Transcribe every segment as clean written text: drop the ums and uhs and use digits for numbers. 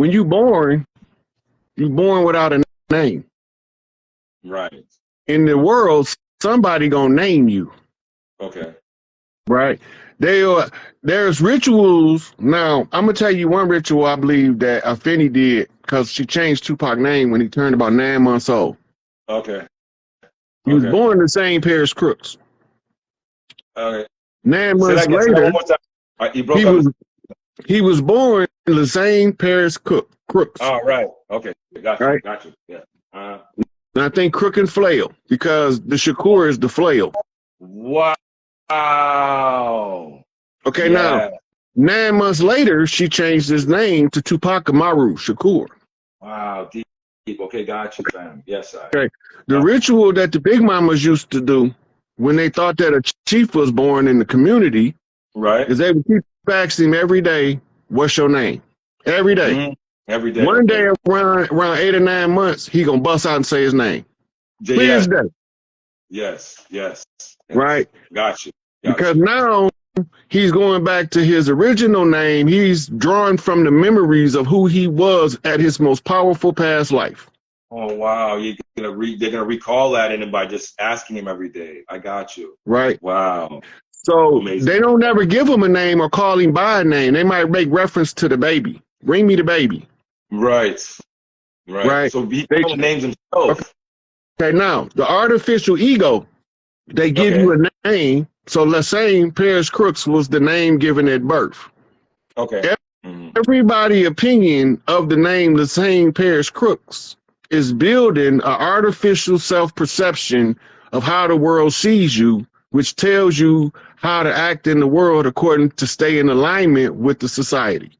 when you're born without a name. Right. In the world, somebody gonna name you. Okay. Right. There's rituals. Now, I'm gonna tell you one ritual I believe that Afeni did, because she changed Tupac's name when he turned about 9 months old. Okay. He was born in the same pair as crooks. Okay. 9 months later, he was born in the same pair as crooks. Oh, right. Okay. Gotcha. Right? Gotcha. Yeah. And I think crook and flail, because the Shakur is the flail. Wow. Okay, now 9 months later, she changed his name to Tupac Amaru Shakur. Wow, deep. Okay, got you, fam. Yes, I. Okay, the ritual that the Big Mamas used to do when they thought that a chief was born in the community, right, is they would keep asking him every day, "What's your name?" Every day. Mm-hmm. Every day. One day around 8 or 9 months, he gonna bust out and say his name. Clear as day. Yes. Right. Gotcha. Because now he's going back to his original name. He's drawing from the memories of who he was at his most powerful past life. Oh wow, they're gonna recall that in him by just asking him every day. I got you. Right. Wow. So amazing. They don't ever give him a name or call him by a name. They might make reference to the baby. Bring me the baby. Right. So he names himself. Okay, now the artificial ego, they give you a name. So let's say Paris Crooks was the name given at birth. Okay. Everybody's opinion of the name the same Paris Crooks is building an artificial self-perception of how the world sees you, which tells you how to act in the world according to stay in alignment with the society.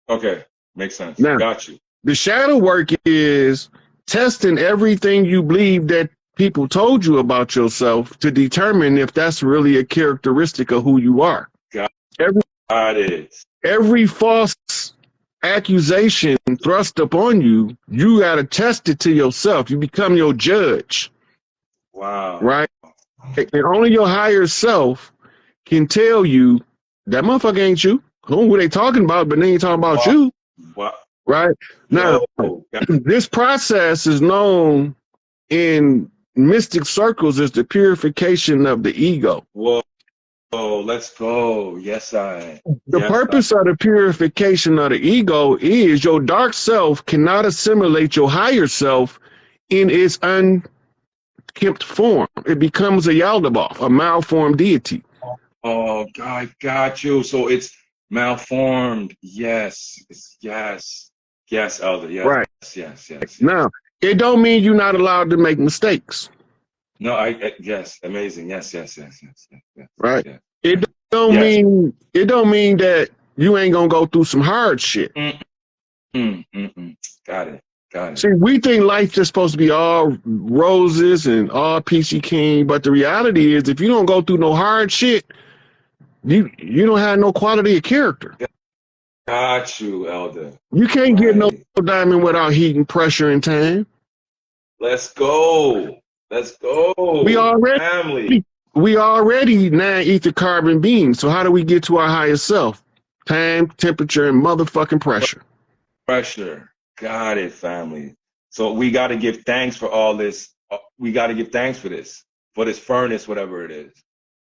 Okay, makes sense. Now, got you. The shadow work is testing everything you believe that people told you about yourself to determine if that's really a characteristic of who you are. Got it. Every false accusation thrust upon you, you got to test it to yourself. You become your judge. Wow. Right? And only your higher self can tell you that motherfucker ain't you. Who they talking about, but they ain't talking about you. Wow. Right? Now, this process is known in mystic circles as the purification of the ego. Whoa. Oh, let's go. Yes, I. The purpose of the purification of the ego is your dark self cannot assimilate your higher self in its unkempt form. It becomes a Yaldabaoth, a malformed deity. Oh, God, got you. So it's malformed. Yes, Elder. Yes, right. Yes. Now, it don't mean you're not allowed to make mistakes. No, yes, amazing. Yes. Right. Yes. It don't mean that you ain't gonna go through some hard shit. Got it. See, we think life just supposed to be all roses and all peachy keen, but the reality is, if you don't go through no hard shit, you don't have no quality of character. Got you, Elder. You can't get no diamond without heat and pressure and time. Let's go. We already 9 ether carbon beings. So how do we get to our highest self? Time, temperature, and motherfucking pressure. Got it, family. So we got to give thanks for all this. We got to give thanks for this furnace, whatever it is.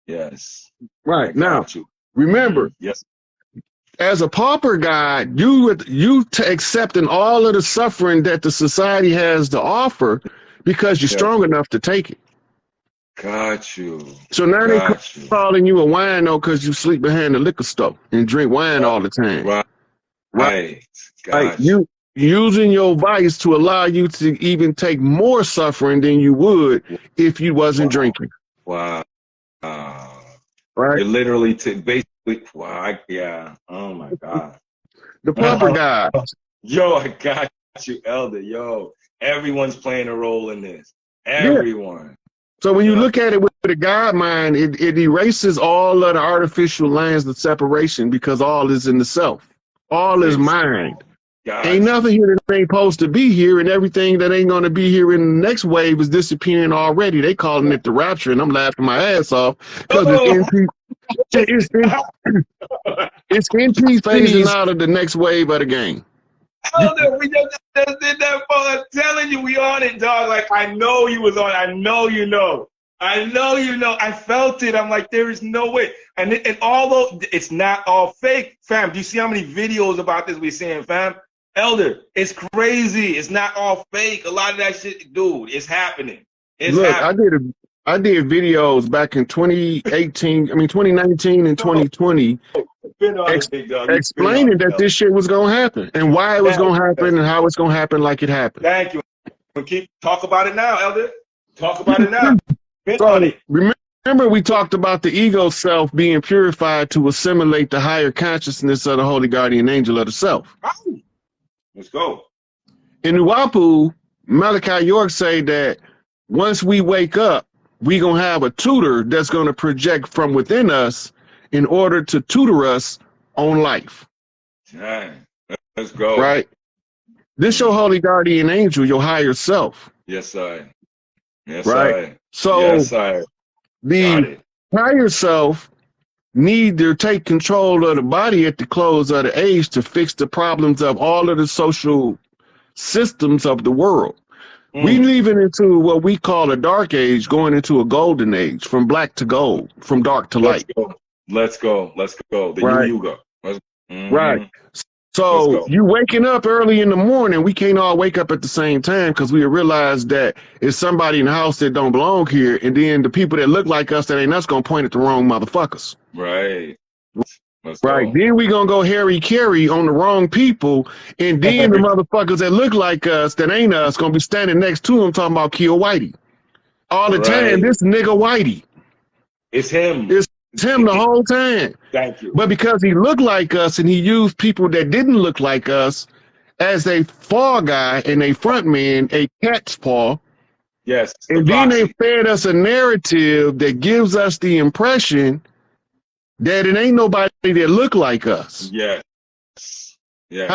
Yes. Right. Now, remember, as a pauper guide, you accepting all of the suffering that the society has to offer because you're strong enough to take it. Got you. So now they calling you a wino because you sleep behind the liquor store and drink wine all the time. Right. Like you using your vice to allow you to even take more suffering than you would if you wasn't drinking. Wow. Right. It literally basically. Wow. Yeah. Oh my God. The pauper guide. Yo, I got you, Elder. Yo, everyone's playing a role in this. Everyone. Yeah. So when you look at it with the God mind, it erases all of the artificial lines of separation because all is in the self. All is mind. Ain't nothing here that ain't supposed to be here, and everything that ain't going to be here in the next wave is disappearing already. They calling it the rapture, and I'm laughing my ass off because it's in peace phasing out of the next wave of the game. Elder, we just did that for. I'm telling you, we on it, dog. Like, I know you was on. I know you know. I know you know. I felt it. I'm like, there is no way. And although it's not all fake, fam, do you see how many videos about this we're seeing, fam? Elder, it's crazy. It's not all fake. A lot of that shit, dude, it's happening. It's Look, happening. I did videos back in 2018, 2019 and 2020 explaining that this shit was going to happen and why it was going to happen and how it's going to happen like it happened. Thank you. Talk about it now, Elder. Talk about it now. So, remember we talked about the ego self being purified to assimilate the higher consciousness of the holy guardian angel of the self. Let's go. In Nuwapu, Malachi York say that once we wake up, we're going to have a tutor that's going to project from within us in order to tutor us on life. Dang. Let's go. Right? This your holy guardian angel, your higher self. Yes, sir. Yes, right? I. So yes, I. The higher self need to take control of the body at the close of the age to fix the problems of all of the social systems of the world. We leaving into what we call a dark age, going into a golden age, from black to gold, from dark to light. Let's go. Let's go. The right. Yuga. Right. So you waking up early in the morning, we can't all wake up at the same time because we realize that it's somebody in the house that don't belong here, and then the people that look like us that ain't us gonna point at the wrong motherfuckers. Right. Right. Then we gonna go Harry Carey on the wrong people, and then the motherfuckers that look like us that ain't us gonna be standing next to them talking about kill Whitey. All the time, this nigga Whitey. It's him. It's him the whole time. Thank you. But because he looked like us and he used people that didn't look like us as a fall guy and a front man, a cat's paw. Yes. And then they fed us a narrative that gives us the impression that it ain't nobody that look like us. Yes. Yes.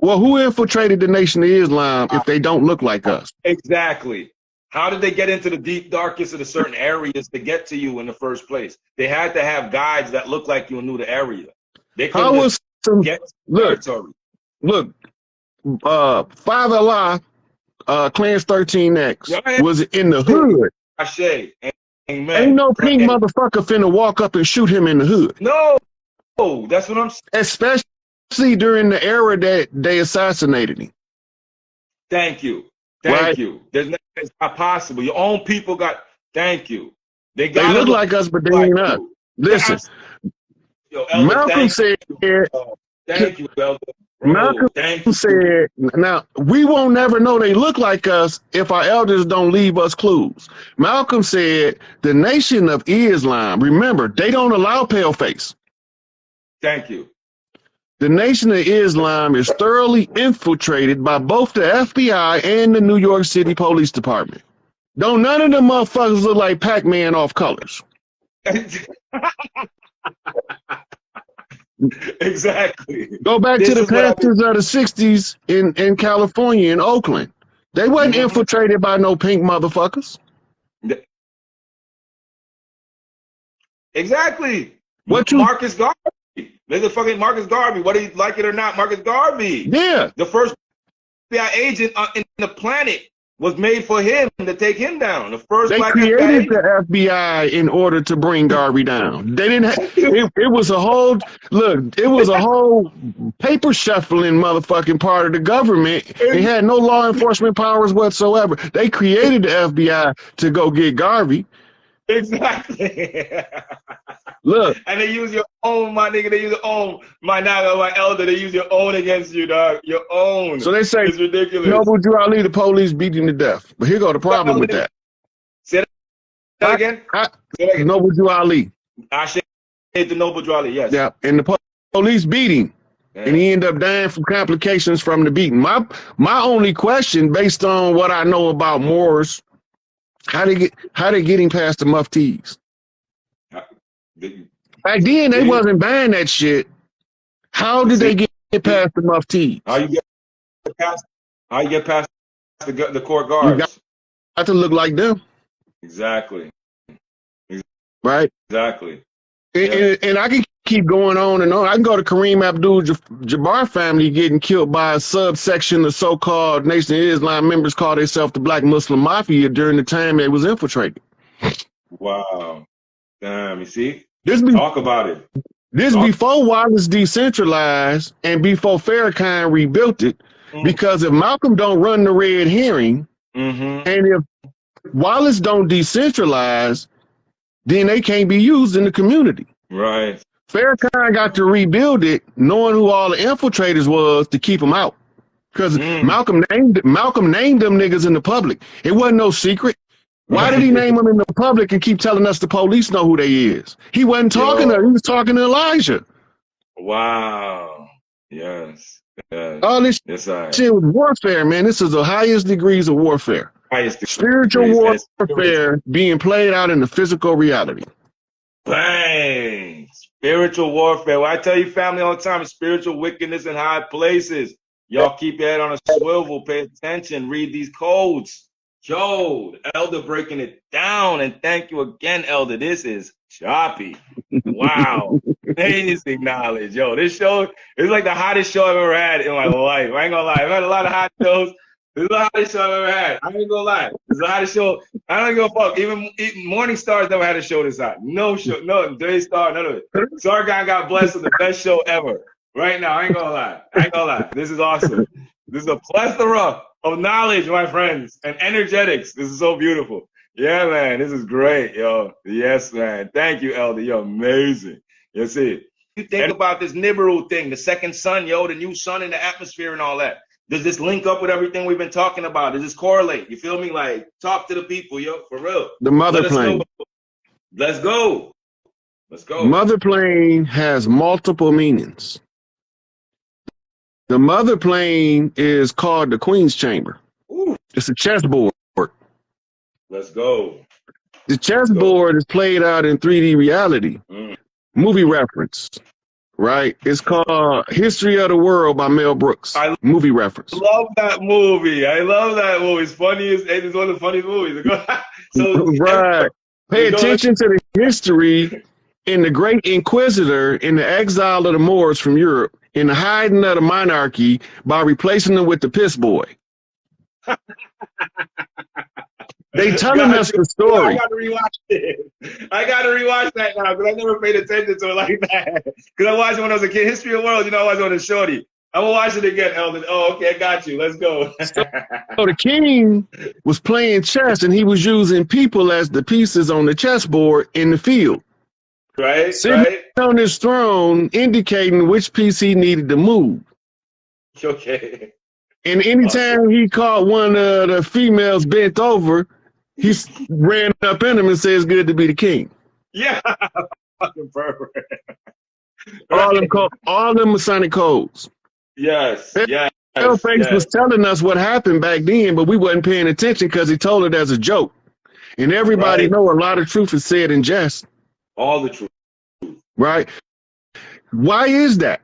Who infiltrated the Nation of Islam if they don't look like us? Exactly. How did they get into the deep darkest of the certain areas to get to you in the first place? They had to have guides that looked like you and knew the area. They couldn't get territory. Look, Father Allah, Clans 13X was in the hood. Amen. Ain't no pink motherfucker finna walk up and shoot him in the hood. No, that's what I'm saying. Especially during the era that they assassinated him. Thank you. Thank you. It's not possible. Your own people got. Thank you. They look like us, but they ain't us. Listen, Malcolm said. Thank you, Elder. Malcolm said, now, we won't never know they look like us if our elders don't leave us clues. Malcolm said, the Nation of Islam, remember, they don't allow pale face. Thank you. The Nation of Islam is thoroughly infiltrated by both the FBI and the New York City Police Department. Don't none of them motherfuckers look like Pac-Man off colors. Exactly. Go back to the pastors of the 60s in California, in Oakland. They wasn't infiltrated by no pink motherfuckers. Exactly. Marcus Garvey. There's a fucking Marcus Garvey. Whether you like it or not, Marcus Garvey. Yeah. The first FBI agent in the planet was made for him to take him down. The first they created the FBI in order to bring Garvey down. They didn't have, it was a whole, look, it was a whole paper shuffling motherfucking part of the government. It had no law enforcement powers whatsoever. They created the FBI to go get Garvey. Exactly. Look. And they use your own, my nigga. They use your own, my elder. They use your own against you, dog. Your own. So they say, it's ridiculous. Noble Drew Ali, the police beat him to death. But here go the problem with that. Say that again? Noble Drew Ali. I said the Noble Drew Ali, yes. Yeah, and the police beat him. Yeah. And he ended up dying from complications from the beating. My only question, based on what I know about Moors, how they get him past the muftis? Back then, they wasn't buying that shit. How did they get past the muftis? How you get past the court guards? You got to look like them. Exactly. Right? Exactly. And I can keep going on and on. I can go to Kareem Abdul-Jabbar family getting killed by a subsection of so-called Nation of Islam members call themselves the Black Muslim Mafia during the time they was infiltrated. Wow. Damn, you see? Talk about it. This before Wallace decentralized and before Farrakhan rebuilt it, because if Malcolm don't run the red herring, and if Wallace don't decentralize, then they can't be used in the community. Right. Farrakhan got to rebuild it, knowing who all the infiltrators was to keep them out. Because Malcolm named them niggas in the public. It wasn't no secret. Why did he name them in the public and keep telling us the police know who they is? He wasn't talking to her, he was talking to Elijah. Wow. Yes. All this shit was warfare, man. This is the highest degrees of warfare. Spiritual warfare being played out in the physical reality. Bang! Spiritual warfare. Well, I tell you, family, all the time, spiritual wickedness in high places. Y'all keep your head on a swivel, pay attention, read these codes. Yo, Elder breaking it down, and thank you again, Elder. This is choppy. Wow. Amazing knowledge. Yo, this show is like the hottest show I've ever had in my life. I ain't gonna lie. I've had a lot of hot shows. This is the hottest show I've ever had. I ain't gonna lie. This is the hottest show. I don't give a fuck. Even Morning Stars never had a show this hot. No show. No, Daystar, none of it. Sargon got blessed with the best show ever. Right now, I ain't gonna lie. I ain't gonna lie. This is awesome. This is a plethora of knowledge, my friends, and energetics. This is so beautiful. Yeah, man, this is great, yo. Yes, man. Thank you, Elder. You're amazing. You see, you think about this Nibiru thing, the second sun, yo, the new sun in the atmosphere and all that. Does this link up with everything we've been talking about? Does this correlate? You feel me? Like, talk to the people, yo, for real. The mother plane. Let's go. Let's go. Mother plane has multiple meanings. The mother plane is called the Queen's Chamber. Ooh. It's a chessboard. Let's go. The chessboard is played out in 3D reality. Movie reference, right? It's called History of the World by Mel Brooks. Movie reference. I love that movie. I love that movie. It's funny. It's one of the funniest movies. So, right. Pay attention to the history in the Great Inquisitor in the exile of the Moors from Europe, in the hiding of the monarchy by replacing them with the piss boy. They telling us the story. I gotta rewatch it. I gotta rewatch that now because I never paid attention to it like that. Because I watched it when I was a kid. History of the World, you know, I watched it on the shorty. I'm gonna watch it again, Elden. Oh, okay, I got you. Let's go. So the king was playing chess and he was using people as the pieces on the chessboard in the field. Right, sitting on his throne, indicating which piece he needed to move. Okay. And anytime he caught one of the females bent over, he ran up in him and said, "It's good to be the king." Yeah, fucking perfect. All them Masonic codes. Yes, yes. Paleface was telling us what happened back then, but we wasn't paying attention because he told it as a joke. And everybody know a lot of truth is said in jest. All the truth. Right? Why is that?